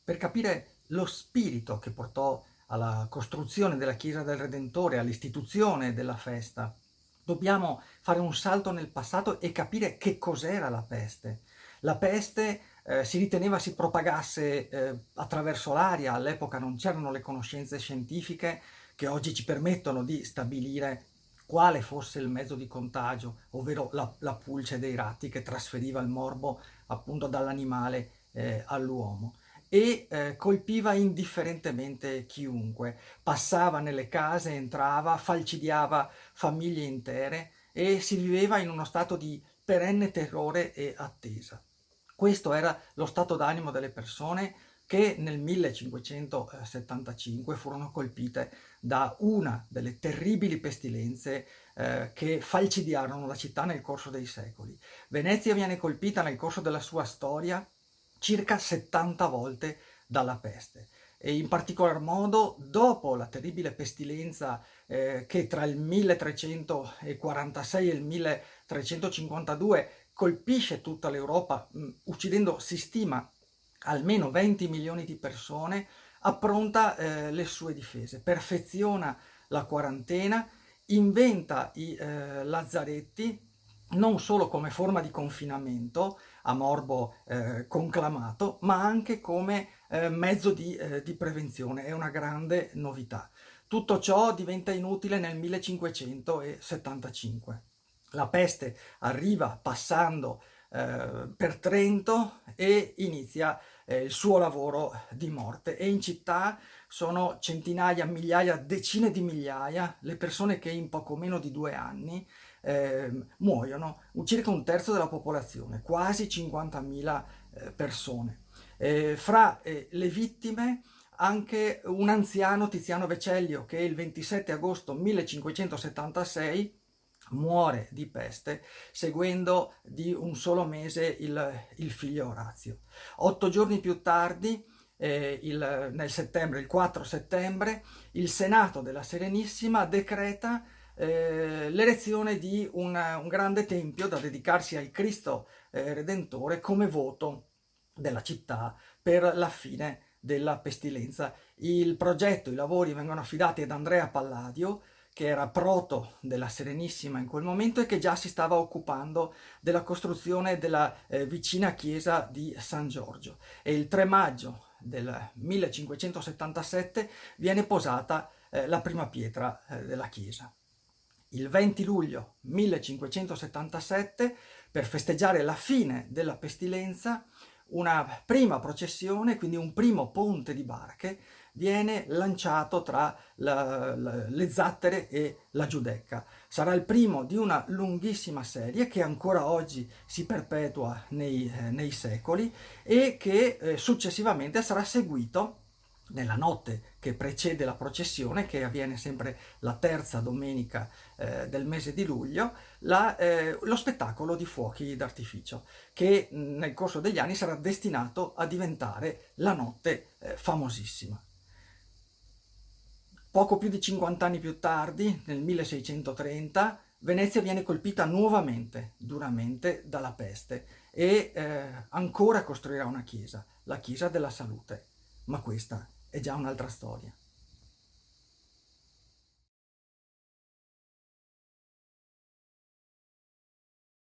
Per capire lo spirito che portò alla costruzione della Chiesa del Redentore, all'istituzione della festa, dobbiamo fare un salto nel passato e capire che cos'era la peste. La peste si riteneva si propagasse attraverso l'aria, all'epoca non c'erano le conoscenze scientifiche che oggi ci permettono di stabilire quale fosse il mezzo di contagio, ovvero la pulce dei ratti che trasferiva il morbo appunto dall'animale all'uomo e colpiva indifferentemente chiunque, passava nelle case, entrava, falcidiava famiglie intere e si viveva in uno stato di perenne terrore e attesa. Questo era lo stato d'animo delle persone che nel 1575 furono colpite da una delle terribili pestilenze che falcidiarono la città nel corso dei secoli. Venezia viene colpita nel corso della sua storia circa 70 volte dalla peste e in particolar modo dopo la terribile pestilenza che tra il 1346 e il 1352 colpisce tutta l'Europa, uccidendo, si stima, almeno 20 milioni di persone, appronta le sue difese, perfeziona la quarantena, inventa i lazzaretti non solo come forma di confinamento a morbo conclamato, ma anche come mezzo di prevenzione. È una grande novità. Tutto ciò diventa inutile nel 1575. La peste arriva passando per Trento e inizia il suo lavoro di morte e in città sono centinaia, migliaia, decine di migliaia le persone che in poco meno di 2 anni muoiono, circa un terzo della popolazione, quasi 50.000 persone. Fra le vittime anche un anziano, Tiziano Vecellio, che il 27 agosto 1576 muore di peste seguendo di un solo mese il figlio Orazio. 8 giorni più tardi, il 4 settembre, il Senato della Serenissima decreta l'erezione di un grande tempio da dedicarsi al Cristo Redentore come voto della città per la fine della pestilenza. Il progetto, i lavori vengono affidati ad Andrea Palladio, che era proto della Serenissima in quel momento e che già si stava occupando della costruzione della vicina chiesa di San Giorgio. E il 3 maggio del 1577 viene posata la prima pietra della chiesa. Il 20 luglio 1577, per festeggiare la fine della pestilenza, una prima processione, quindi un primo ponte di barche, viene lanciato tra le Zattere e la Giudecca. Sarà il primo di una lunghissima serie che ancora oggi si perpetua nei secoli e che successivamente sarà seguito nella notte che precede la processione, che avviene sempre la terza domenica del mese di luglio, lo spettacolo di fuochi d'artificio, che nel corso degli anni sarà destinato a diventare la notte famosissima. Poco più di 50 anni più tardi, nel 1630, Venezia viene colpita nuovamente, duramente, dalla peste e ancora costruirà una chiesa, la Chiesa della Salute. Ma questa è già un'altra storia.